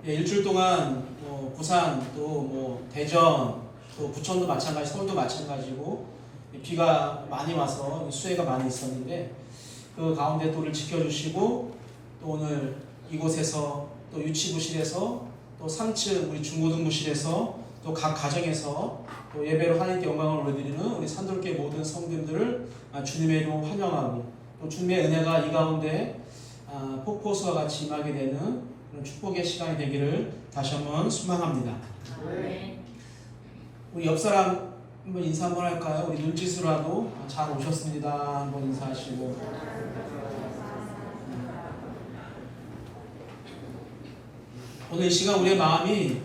일주일 동안 부산 또 대전 또 부천도 마찬가지, 서울도 마찬가지고 비가 많이 와서 수해가 많이 있었는데 그 가운데 또 우리를 지켜주시고 또 오늘 이곳에서 또 유치부실에서 또 3층 우리 중고등부실에서 또 각 가정에서 또 예배로 하나님께 영광을 올려드리는 우리 산돌교회 모든 성도님들을 주님의 이름으로 환영하고 또 주님의 은혜가 이 가운데 폭포수와 같이 임하게 되는 그런 축복의 시간이 되기를 다시 한번 소망합니다. 네. 우리 옆 사람 한번 인사 한번 할까요? 우리 눈짓으로라도 잘 오셨습니다 한번 인사하시고. 오늘 이 시간 우리의 마음이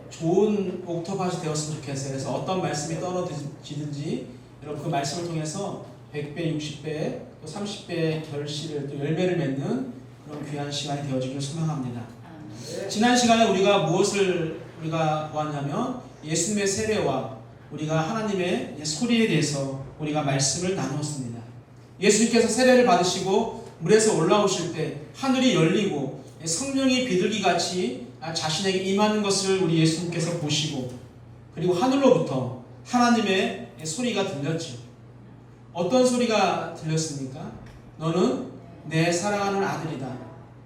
좋은 옥토밭이 되었으면 좋겠어요. 그래서 어떤 말씀이 떨어지든지 여러분 그 말씀을 통해서 100배, 60배, 또 30배의 결실을 또 열매를 맺는 그런 귀한 시간이 되어지기를 소망합니다. 지난 시간에 우리가 무엇을 보았냐면 예수님의 세례와 우리가 하나님의 소리에 대해서 우리가 말씀을 나누었습니다. 예수님께서 세례를 받으시고 물에서 올라오실 때 하늘이 열리고 성령이 비둘기같이 자신에게 임하는 것을 우리 예수님께서 보시고 그리고 하늘로부터 하나님의 소리가 들렸죠. 어떤 소리가 들렸습니까? 너는 내 사랑하는 아들이다.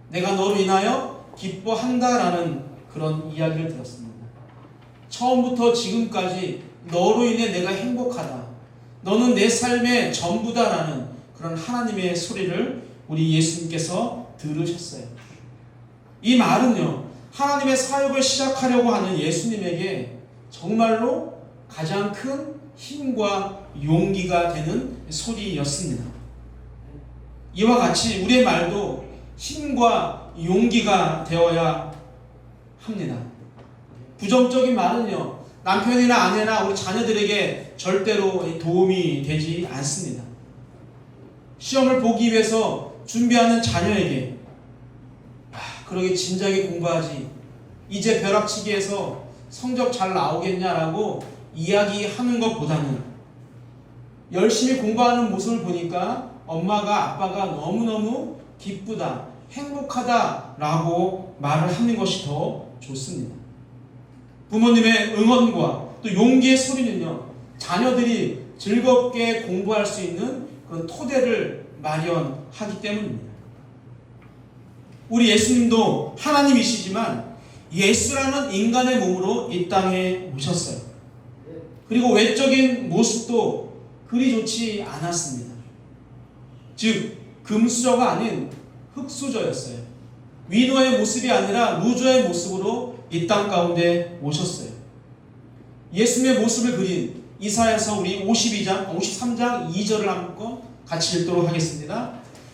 내가 너로 인하여 기뻐한다라는 그런 이야기를 들었습니다. 처음부터 지금까지 너로 인해 내가 행복하다. 너는 내 삶의 전부다라는 그런 하나님의 소리를 우리 예수님께서 들으셨어요. 이 말은요, 하나님의 사역을 시작하려고 하는 예수님에게 정말로 가장 큰 힘과 용기가 되는 소리였습니다. 이와 같이 우리의 말도 힘과 용기가 되어야 합니다. 부정적인 말은요, 남편이나 아내나 우리 자녀들에게 절대로 도움이 되지 않습니다. 시험을 보기 위해서 준비하는 자녀에게 그러게 진작에 공부하지, 이제 벼락치기해서 성적 잘 나오겠냐라고 이야기하는 것보다는 열심히 공부하는 모습을 보니까 엄마가 아빠가 너무너무 기쁘다, 행복하다라고 말을 하는 것이 더 좋습니다. 부모님의 응원과 또 용기의 소리는요, 자녀들이 즐겁게 공부할 수 있는 그런 토대를 마련하기 때문입니다. 우리 예수님도 하나님이시지만 예수라는 인간의 몸으로 이 땅에 오셨어요. 그리고 외적인 모습도 그리 좋지 않았습니다. 즉 금수저가 아닌 흙수저였어요. 위노의 모습이 아니라 루저의 모습으로 이 땅 가운데 오셨어요. 예수님의 모습을 그린 이사야서 우리 53장 2절을 한번 같이 읽도록 하겠습니다.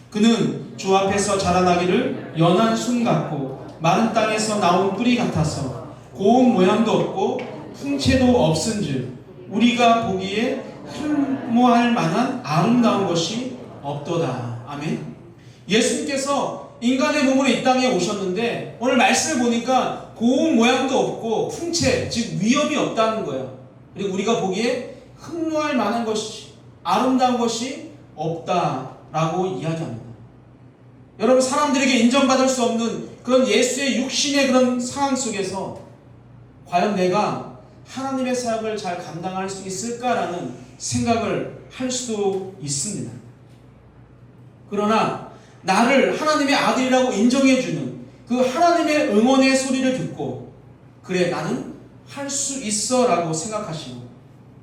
그는 주 앞에서 자라나기를 연한 순 같고 마른 땅에서 나온 뿌리 같아서 고운 모양도 없고 풍채도 없은즉 우리가 보기에 흠모할 만한 아름다운 것이 없도다. 아멘. 예수님께서 인간의 몸으로 이 땅에 오셨는데 오늘 말씀을 보니까 고운 모양도 없고 풍채, 즉 위험이 없다는 거예요. 그리고 우리가 보기에 흠모할 만한 것이, 아름다운 것이 없다라고 이야기합니다. 여러분, 사람들에게 인정받을 수 없는 그런 예수의 육신의 그런 상황 속에서 과연 내가 하나님의 사역을 잘 감당할 수 있을까라는 생각을 할 수도 있습니다. 그러나 나를 하나님의 아들이라고 인정해주는 그 하나님의 응원의 소리를 듣고 그래 나는 할 수 있어 라고 생각하시고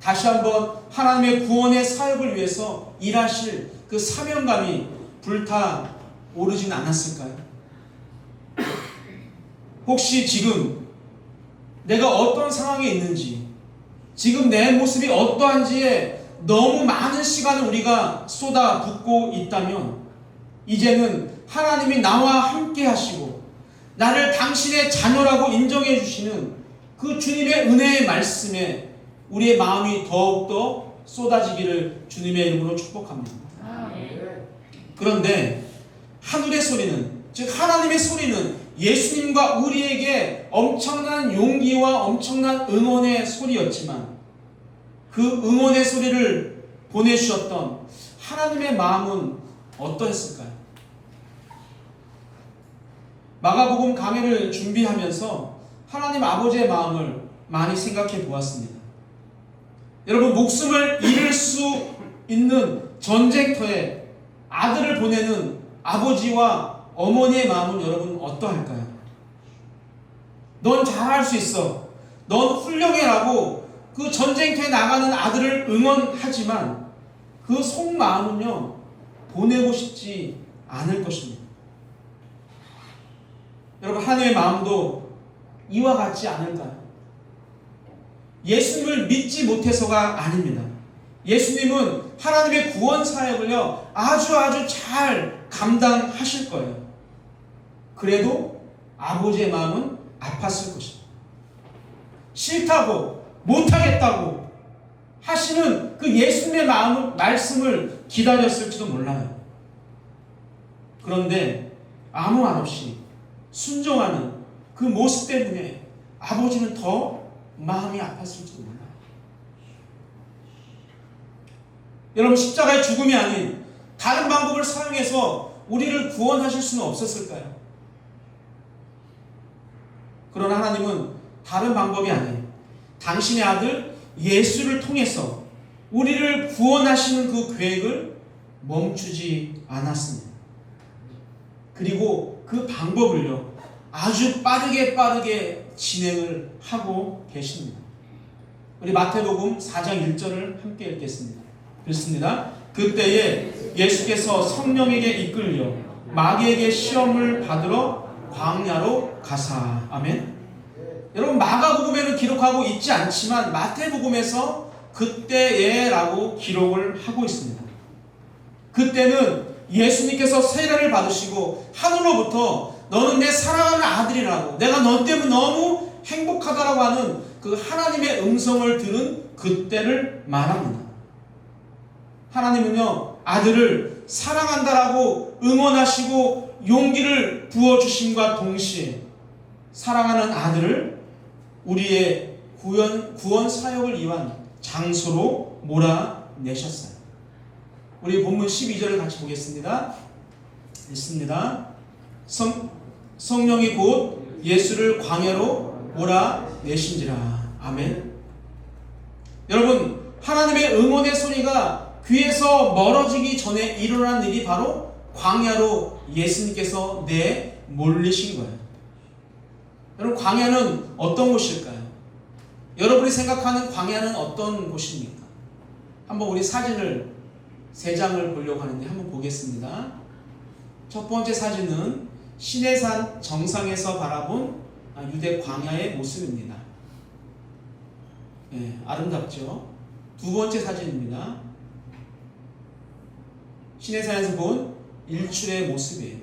다시 한번 하나님의 구원의 사역을 위해서 일하실 그 사명감이 불타오르진 않았을까요? 혹시 지금 내가 어떤 상황에 있는지, 지금 내 모습이 어떠한지에 너무 많은 시간을 우리가 쏟아붓고 있다면 이제는 하나님이 나와 함께 하시고 나를 당신의 자녀라고 인정해 주시는 그 주님의 은혜의 말씀에 우리의 마음이 더욱더 쏟아지기를 주님의 이름으로 축복합니다. 그런데 하늘의 소리는, 즉 하나님의 소리는 예수님과 우리에게 엄청난 용기와 엄청난 응원의 소리였지만 그 응원의 소리를 보내주셨던 하나님의 마음은 어떠했을까요? 마가복음 강해를 준비하면서 하나님 아버지의 마음을 많이 생각해 보았습니다. 여러분, 목숨을 잃을 수 있는 전쟁터에 아들을 보내는 아버지와 어머니의 마음은 여러분 어떠할까요? 넌 잘할 수 있어, 넌 훌륭해라고 그 전쟁터에 나가는 아들을 응원하지만 그 속마음은요, 보내고 싶지 않을 것입니다. 여러분, 하나님의 마음도 이와 같지 않을까요? 예수님을 믿지 못해서가 아닙니다. 예수님은 하나님의 구원 사역을요, 아주 잘 감당하실 거예요. 그래도 아버지의 마음은 아팠을 것입니다. 싫다고, 못하겠다고 하시는 그 예수님의 말씀을 기다렸을지도 몰라요. 그런데 아무 말 없이 순종하는 그 모습 때문에 아버지는 더 마음이 아팠을지도 몰라요. 여러분, 십자가의 죽음이 아닌 다른 방법을 사용해서 우리를 구원하실 수는 없었을까요? 그러나 하나님은 다른 방법이 아닌 당신의 아들 예수를 통해서 우리를 구원하시는 그 계획을 멈추지 않았습니다. 그리고 그 방법을요, 아주 빠르게 진행을 하고 계십니다. 우리 마태복음 4장 1절을 함께 읽겠습니다. 읽습니다. 그때에 예수께서 성령에게 이끌려 마귀에게 시험을 받으러 광야로 가사. 아멘. 여러분, 마가복음에는 기록하고 있지 않지만 마태복음에서 그때에라고 기록을 하고 있습니다. 그때는 예수님께서 세례를 받으시고 하늘로부터 너는 내 사랑하는 아들이라고, 내가 너 때문에 너무 행복하다라고 하는 그 하나님의 음성을 들은 그때를 말합니다. 하나님은요, 아들을 사랑한다라고 응원하시고 용기를 부어주심과 동시에 사랑하는 아들을 우리의 구원 사역을 위한 장소로 몰아내셨어요. 우리 본문 12절을 같이 보겠습니다. 읽습니다. 성령이 곧 예수를 광야로 몰아내신지라. 아멘. 여러분, 하나님의 응원의 소리가 귀에서 멀어지기 전에 일어난 일이 바로 광야로 예수님께서 내몰리신 거예요. 여러분, 광야는 어떤 곳일까요? 여러분이 생각하는 광야는 어떤 곳입니까? 한번 우리 사진을 3장을 보려고 하는데 한번 보겠습니다. 첫 번째 사진은 시내산 정상에서 바라본 유대 광야의 모습입니다. 네, 아름답죠? 두 번째 사진입니다. 시내산에서 본 일출의 모습이에요.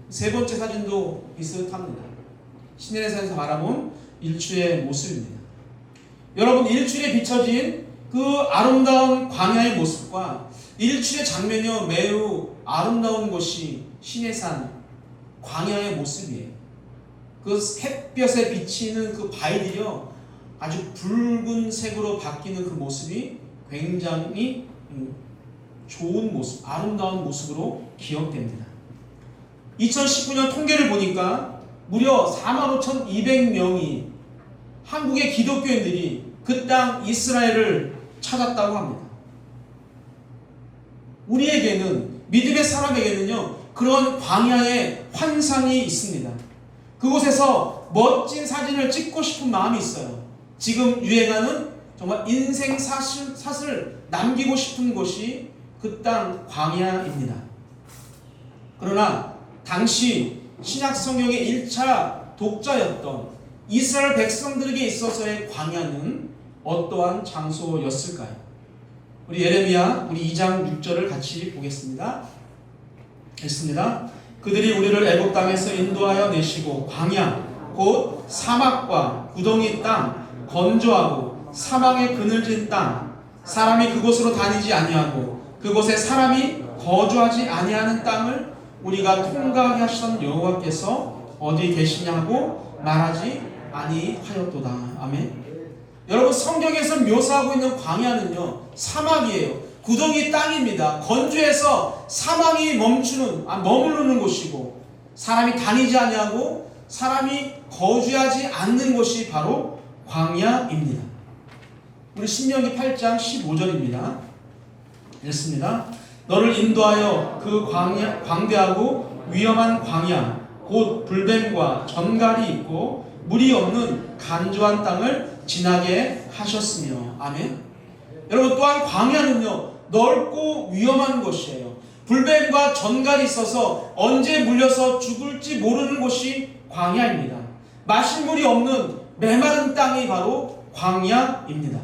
세 번째 사진도 비슷합니다. 시내산에서 바라본 일출의 모습입니다. 여러분, 일출에 비춰진 그 아름다운 광야의 모습과 일출의 장면이 매우 아름다운 곳이 시내산 광야의 모습이에요. 그 햇볕에 비치는 그 바위들이요, 아주 붉은색으로 바뀌는 그 모습이 굉장히 좋은 모습, 아름다운 모습으로 기억됩니다. 2019년 통계를 보니까 무려 45,200명이 한국의 기독교인들이 그 땅 이스라엘을 찾았다고 합니다. 우리에게는, 믿음의 사람에게는요, 그런 광야의 환상이 있습니다. 그곳에서 멋진 사진을 찍고 싶은 마음이 있어요. 지금 유행하는 정말 인생 사슬을 남기고 싶은 곳이 그 땅 광야입니다. 그러나 당시 신약 성경의 1차 독자였던 이스라엘 백성들에게 있어서의 광야는 어떠한 장소였을까요? 우리 예레미야 우리 2장 6절을 같이 보겠습니다. 읽습니다. 그들이 우리를 애굽 땅에서 인도하여 내시고 광야 곧 사막과 구덩이 땅, 건조하고 사망의 그늘진 땅, 사람이 그곳으로 다니지 아니하고 그곳에 사람이 거주하지 아니하는 땅을 우리가 통과하게 하시던 여호와께서 어디 계시냐고 말하지 아니하였도다. 아멘. 여러분, 성경에서 묘사하고 있는 광야는요, 사막이에요. 구덩이 땅입니다. 건조해서 사망이 머무르는 곳이고, 사람이 다니지 아니하고 사람이 거주하지 않는 곳이 바로 광야입니다. 우리 신명기 8장 15절입니다. 읽습니다. 너를 인도하여 그 광대하고 위험한 광야 곧 불뱀과 전갈이 있고 물이 없는 간조한 땅을 지나게 하셨으며. 아멘. 여러분, 또한 광야는요 넓고 위험한 곳이에요. 불뱀과 전갈이 있어서 언제 물려서 죽을지 모르는 곳이 광야입니다. 마실 물이 없는 메마른 땅이 바로 광야입니다.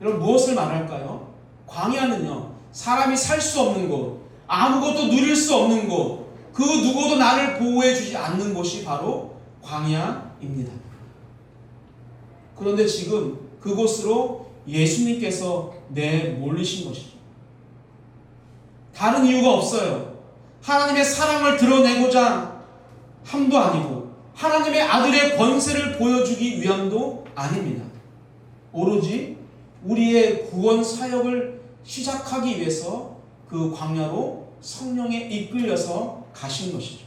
여러분, 무엇을 말할까요? 광야는요 사람이 살 수 없는 곳, 아무것도 누릴 수 없는 곳, 그 누구도 나를 보호해 주지 않는 곳이 바로 광야입니다. 그런데 지금 그곳으로 예수님께서 내몰리신 것이죠. 다른 이유가 없어요. 하나님의 사랑을 드러내고자 함도 아니고 하나님의 아들의 권세를 보여주기 위함도 아닙니다. 오로지 우리의 구원 사역을 시작하기 위해서 그 광야로 성령에 이끌려서 가신 것이죠.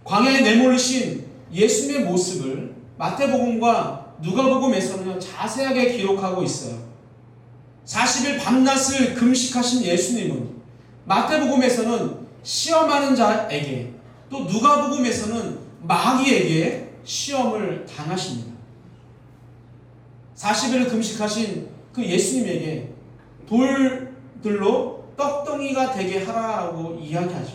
광야에 내몰리신 예수님의 모습을 마태복음과 누가복음에서는 자세하게 기록하고 있어요. 40일 밤낮을 금식하신 예수님은 마태복음에서는 시험하는 자에게, 또 누가복음에서는 마귀에게 시험을 당하십니다. 40일을 금식하신 그 예수님에게 돌들로 떡덩이가 되게 하라고 이야기하죠.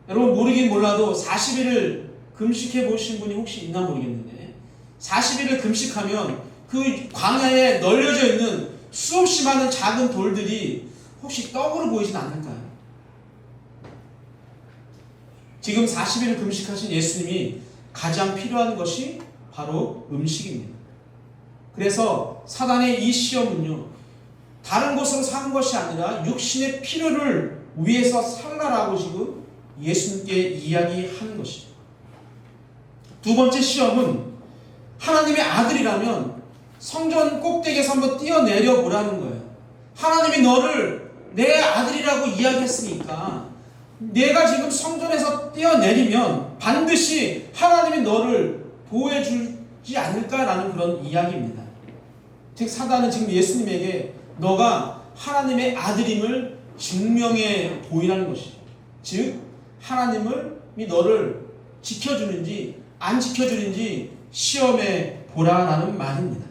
여러분, 모르긴 몰라도 40일을 금식해 보신 분이 혹시 있나 모르겠는데, 40일을 금식하면 그 광야에 널려져 있는 수없이 많은 작은 돌들이 혹시 떡으로 보이진 않을까요? 지금 40일을 금식하신 예수님이 가장 필요한 것이 바로 음식입니다. 그래서 사단의 이 시험은요 다른 곳으로 사는 것이 아니라 육신의 필요를 위해서 살라라고 지금 예수님께 이야기하는 것이죠. 두 번째 시험은 하나님의 아들이라면 성전 꼭대기에서 한번 뛰어내려 보라는 거예요. 하나님이 너를 내 아들이라고 이야기했으니까 내가 지금 성전에서 뛰어내리면 반드시 하나님이 너를 보호해 주지 않을까라는 그런 이야기입니다. 즉 사단은 지금 예수님에게 너가 하나님의 아들임을 증명해 보이라는 것이죠. 즉 하나님이 너를 지켜주는지 안 지켜주는지 시험해 보라라는 말입니다.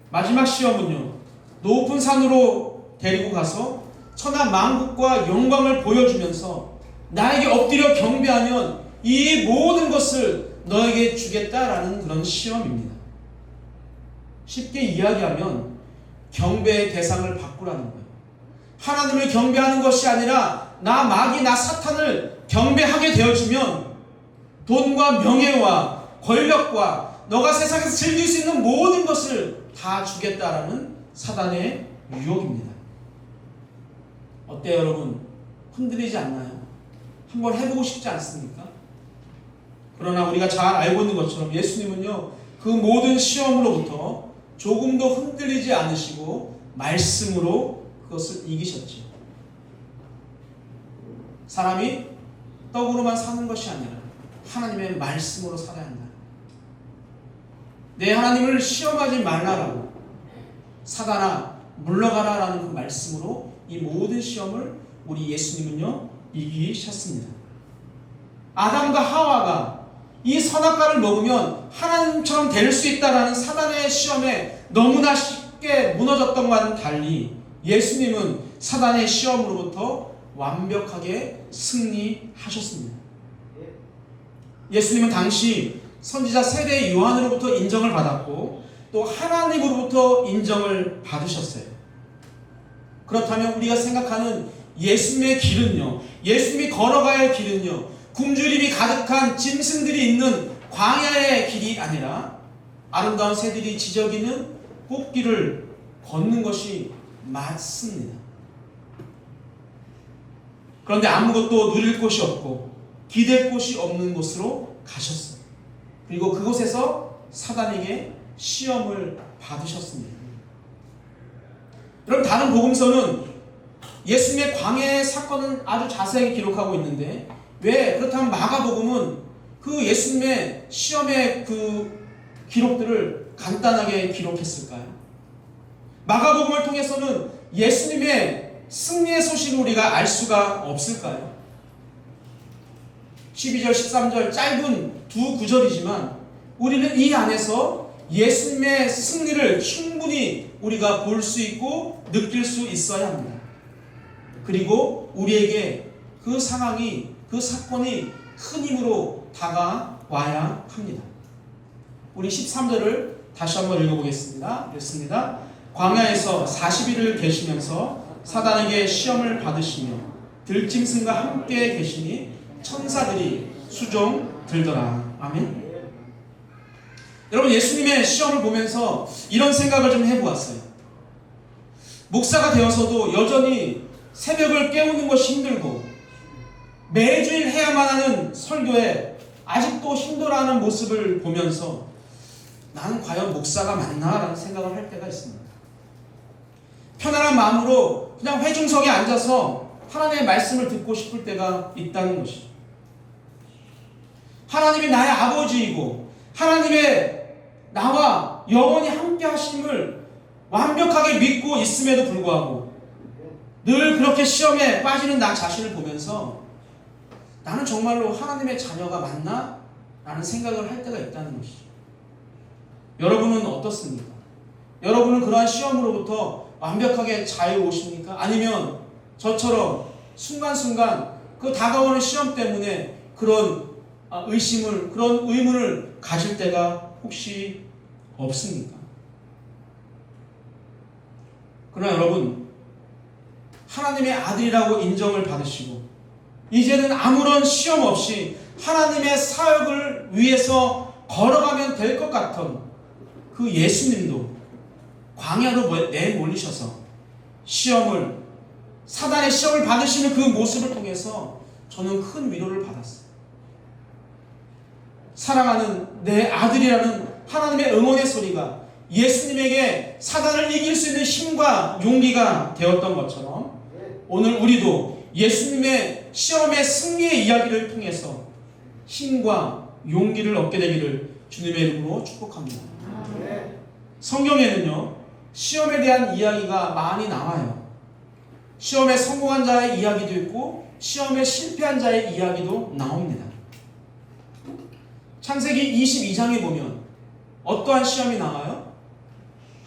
마지막 시험은요 높은 산으로 데리고 가서 천하 만국과 영광을 보여주면서 나에게 엎드려 경배하면 이 모든 것을 너에게 주겠다라는 그런 시험입니다. 쉽게 이야기하면 경배의 대상을 바꾸라는 거예요. 하나님을 경배하는 것이 아니라 나 마귀 나 사탄을 경배하게 되어주면 돈과 명예와 권력과 너가 세상에서 즐길 수 있는 모든 것을 다 주겠다라는 사단의 유혹입니다. 어때요 여러분? 흔들리지 않나요? 한번 해보고 싶지 않습니까? 그러나 우리가 잘 알고 있는 것처럼 예수님은요 그 모든 시험으로부터 조금도 흔들리지 않으시고 말씀으로 그것을 이기셨죠. 사람이 떡으로만 사는 것이 아니라 하나님의 말씀으로 살아야 한다. 내 하나님을 시험하지 말라라고 사단아 물러가라라는 그 말씀으로 이 모든 시험을 우리 예수님은요 이기셨습니다. 아담과 하와가 이 선악과를 먹으면 하나님처럼 될 수 있다라는 사단의 시험에 너무나 쉽게 무너졌던 것과는 달리 예수님은 사단의 시험으로부터 완벽하게 승리하셨습니다. 예수님은 당시 선지자 세례 요한으로부터 인정을 받았고 또 하나님으로부터 인정을 받으셨어요. 그렇다면 우리가 생각하는 예수님의 길은요, 예수님이 걸어가야 할 길은요, 굶주림이 가득한 짐승들이 있는 광야의 길이 아니라 아름다운 새들이 지저귀는 꽃길을 걷는 것이 맞습니다. 그런데 아무것도 누릴 곳이 없고 기댈 곳이 없는 곳으로 가셨어요. 그리고 그곳에서 사단에게 시험을 받으셨습니다. 여러분 다른 복음서는 예수님의 광해 사건은 아주 자세하게 기록하고 있는데 왜 그렇다면 마가복음은 그 예수님의 시험의 그 기록들을 간단하게 기록했을까요? 마가복음을 통해서는 예수님의 승리의 소식을 우리가 알 수가 없을까요? 12절 13절 짧은 두 구절이지만 우리는 이 안에서 예수님의 승리를 충분히 우리가 볼 수 있고 느낄 수 있어야 합니다. 그리고 우리에게 그 상황이 그 사건이 큰 힘으로 다가와야 합니다. 우리 13절을 다시 한번 읽어보겠습니다. 읽습니다. 광야에서 40일을 계시면서 사단에게 시험을 받으시며 들짐승과 함께 계시니 천사들이 수종 들더라. 아멘. 여러분, 예수님의 시험을 보면서 이런 생각을 좀 해보았어요. 목사가 되어서도 여전히 새벽을 깨우는 것이 힘들고 매주일 해야만 하는 설교에 아직도 힘들어하는 모습을 보면서 나는 과연 목사가 맞나? 라는 생각을 할 때가 있습니다. 편안한 마음으로 그냥 회중석에 앉아서 하나님의 말씀을 듣고 싶을 때가 있다는 것이죠. 하나님이 나의 아버지이고 하나님의 나와 영원히 함께 하심을 완벽하게 믿고 있음에도 불구하고 늘 그렇게 시험에 빠지는 나 자신을 보면서 나는 정말로 하나님의 자녀가 맞나? 라는 생각을 할 때가 있다는 것이죠. 여러분은 어떻습니까? 여러분은 그러한 시험으로부터 완벽하게 자유로우십니까? 아니면 저처럼 순간순간 그 다가오는 시험 때문에 그런 의심을, 그런 의문을 가질 때가 혹시 없습니까? 그러나 여러분, 하나님의 아들이라고 인정을 받으시고 이제는 아무런 시험 없이 하나님의 사역을 위해서 걸어가면 될 것 같은 그 예수님도 광야로 내몰리셔서 사단의 시험을 받으시는 그 모습을 통해서 저는 큰 위로를 받았어요. 사랑하는 내 아들이라는 하나님의 응원의 소리가 예수님에게 사단을 이길 수 있는 힘과 용기가 되었던 것처럼 오늘 우리도 예수님의 시험의 승리의 이야기를 통해서 힘과 용기를 얻게 되기를 주님의 이름으로 축복합니다. 성경에는요, 시험에 대한 이야기가 많이 나와요. 시험에 성공한 자의 이야기도 있고 시험에 실패한 자의 이야기도 나옵니다. 창세기 22장에 보면 어떠한 시험이 나와요?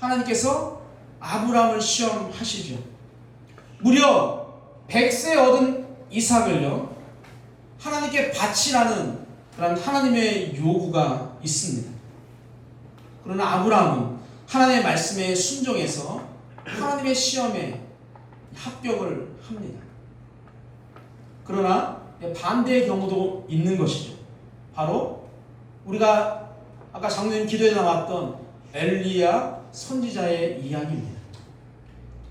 하나님께서 아브라함을 시험하시죠. 무려 100세 얻은 이삭을요, 하나님께 바치라는 그런 하나님의 요구가 있습니다. 그러나 아브라함은 하나님의 말씀에 순종해서 하나님의 시험에 합격을 합니다. 그러나 반대의 경우도 있는 것이죠. 바로 우리가 아까 장로님 기도에 나왔던 엘리야 선지자의 이야기입니다.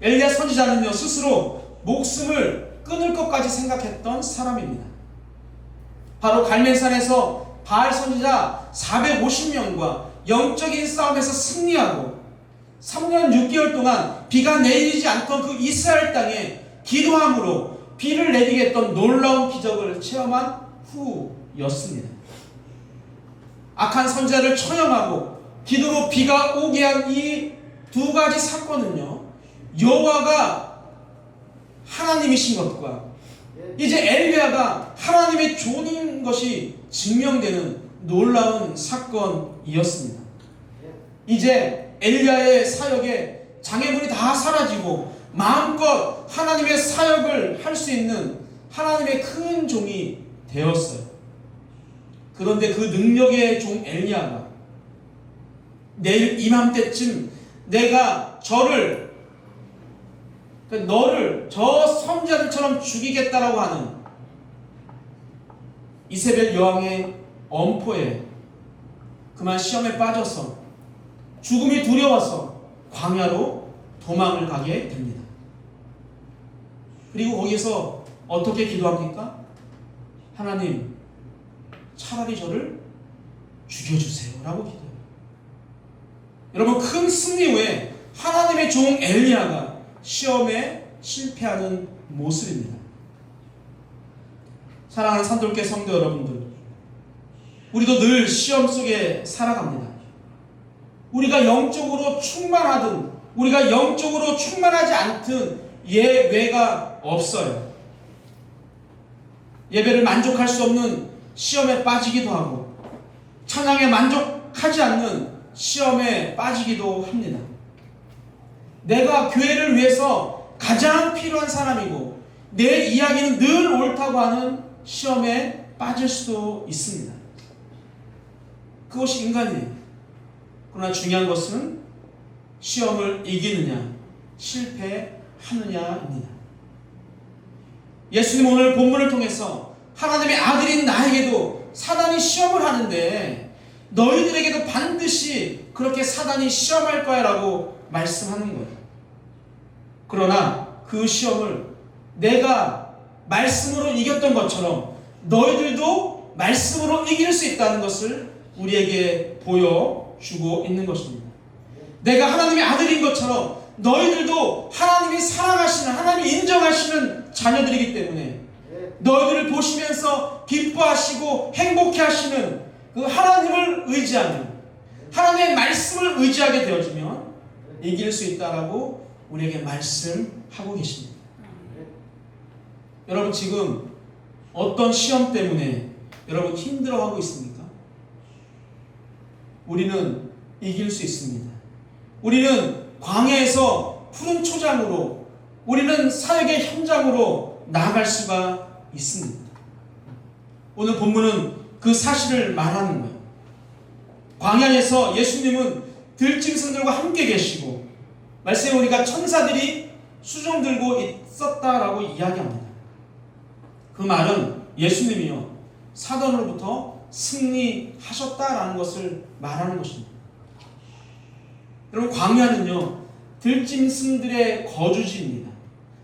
엘리야 선지자는요, 스스로 목숨을 끊을 것까지 생각했던 사람입니다. 바로 갈멜산에서 바알 선지자 450명과 영적인 싸움에서 승리하고 3년 6개월 동안 비가 내리지 않던 그 이스라엘 땅에 기도함으로 비를 내리게 했던 놀라운 기적을 체험한 후였습니다. 악한 선지자를 처형하고 기도로 비가 오게 한 이 두 가지 사건은요, 여호와가 하나님이신 것과 이제 엘리야가 하나님의 종인 것이 증명되는 놀라운 사건이었습니다. 이제 엘리야의 사역에 장애물이 다 사라지고 마음껏 하나님의 사역을 할 수 있는 하나님의 큰 종이 되었어요. 그런데 그 능력의 종 엘리야가 내일 이맘때쯤 내가 너를 저 선지자들처럼 죽이겠다라고 하는 이세벨 여왕의 엄포에 그만 시험에 빠져서 죽음이 두려워서 광야로 도망을 가게 됩니다. 그리고 거기서 어떻게 기도합니까? 하나님, 차라리 저를 죽여주세요 라고 기도해요. 여러분, 큰 승리 후에 하나님의 종 엘리야가 시험에 실패하는 모습입니다. 사랑하는 산돌교 성도 여러분들, 우리도 늘 시험 속에 살아갑니다. 우리가 영적으로 충만하든 우리가 영적으로 충만하지 않든 예외가 없어요. 예배를 만족할 수 없는 시험에 빠지기도 하고 찬양에 만족하지 않는 시험에 빠지기도 합니다. 내가 교회를 위해서 가장 필요한 사람이고 내 이야기는 늘 옳다고 하는 시험에 빠질 수도 있습니다. 그것이 인간이에요. 그러나 중요한 것은 시험을 이기느냐 실패하느냐입니다. 예수님 오늘 본문을 통해서 하나님의 아들인 나에게도 사단이 시험을 하는데 너희들에게도 반드시 그렇게 사단이 시험할 거야 라고 말씀하는 거예요. 그러나 그 시험을 내가 말씀으로 이겼던 것처럼 너희들도 말씀으로 이길 수 있다는 것을 우리에게 보여주고 있는 것입니다. 내가 하나님의 아들인 것처럼 너희들도 하나님이 사랑하시는, 하나님이 인정하시는 자녀들이기 때문에 너희들을 보시면서 기뻐하시고 행복해하시는 그 하나님을 의지하면, 하나님의 말씀을 의지하게 되어지면 이길 수 있다라고 우리에게 말씀하고 계십니다. 여러분 지금 어떤 시험 때문에 여러분 힘들어하고 있습니까? 우리는 이길 수 있습니다. 우리는 광야에서 푸른 초장으로, 우리는 사역의 현장으로 나아갈 수가 있습니다. 오늘 본문은 그 사실을 말하는 거예요. 광야에서 예수님은 들짐승들과 함께 계시고 말씀에 보니까 천사들이 수종 들고 있었다라고 이야기합니다. 그 말은 예수님이요 사단으로부터 승리하셨다라는 것을 말하는 것입니다. 여러분 광야는요 들짐승들의 거주지입니다.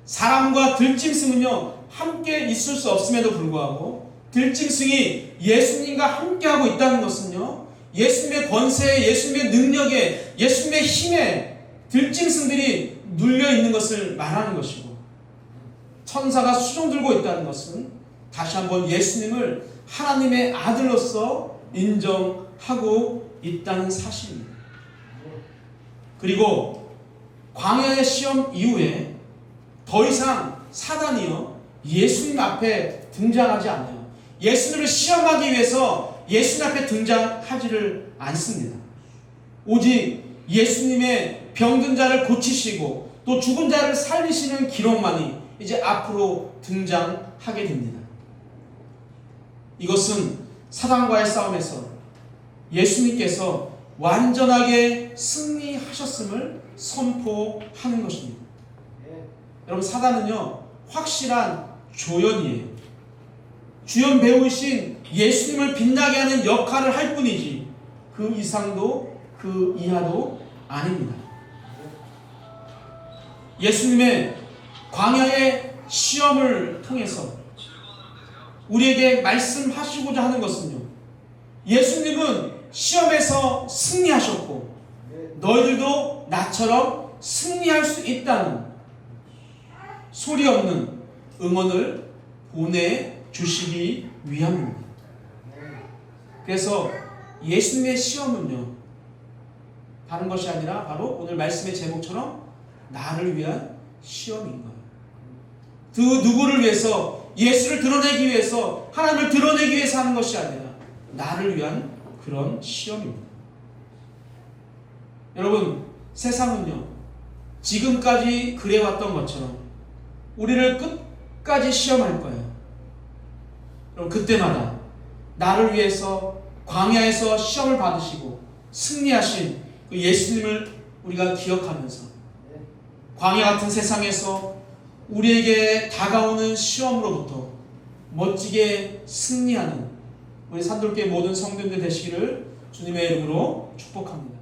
사람과 들짐승은요 함께 있을 수 없음에도 불구하고 들짐승이 예수님과 함께하고 있다는 것은요 예수님의 권세에, 예수님의 능력에, 예수님의 힘에 들짐승들이 눌려있는 것을 말하는 것이고, 천사가 수종 들고 있다는 것은 다시 한번 예수님을 하나님의 아들로서 인정하고 있다는 사실입니다. 그리고 광야의 시험 이후에 더 이상 사단이요 예수님 앞에 등장하지 않아요. 예수님을 시험하기 위해서 예수님 앞에 등장하지를 않습니다. 오직 예수님의 병든 자를 고치시고 또 죽은 자를 살리시는 기록만이 이제 앞으로 등장하게 됩니다. 이것은 사단과의 싸움에서 예수님께서 완전하게 승리하셨음을 선포하는 것입니다. 여러분 사단은요 확실한 조연이에요. 주연 배우이신 예수님을 빛나게 하는 역할을 할 뿐이지 그 이상도 그 이하도 아닙니다. 예수님의 광야의 시험을 통해서 우리에게 말씀하시고자 하는 것은요 예수님은 시험에서 승리하셨고 너희들도 나처럼 승리할 수 있다는 소리 없는 응원을 보내주시기 위함입니다. 그래서 예수님의 시험은요 다른 것이 아니라 바로 오늘 말씀의 제목처럼 나를 위한 시험인 거예요. 그 누구를 위해서, 예수를 드러내기 위해서, 하나님을 드러내기 위해서 하는 것이 아니라 나를 위한 그런 시험입니다. 여러분 세상은요 지금까지 그래왔던 것처럼 우리를 끝까지 시험할 거예요. 그럼 그때마다 나를 위해서 광야에서 시험을 받으시고 승리하신 그 예수님을 우리가 기억하면서 광야 같은 세상에서 우리에게 다가오는 시험으로부터 멋지게 승리하는 우리 산돌교회 모든 성도님들 되시기를 주님의 이름으로 축복합니다.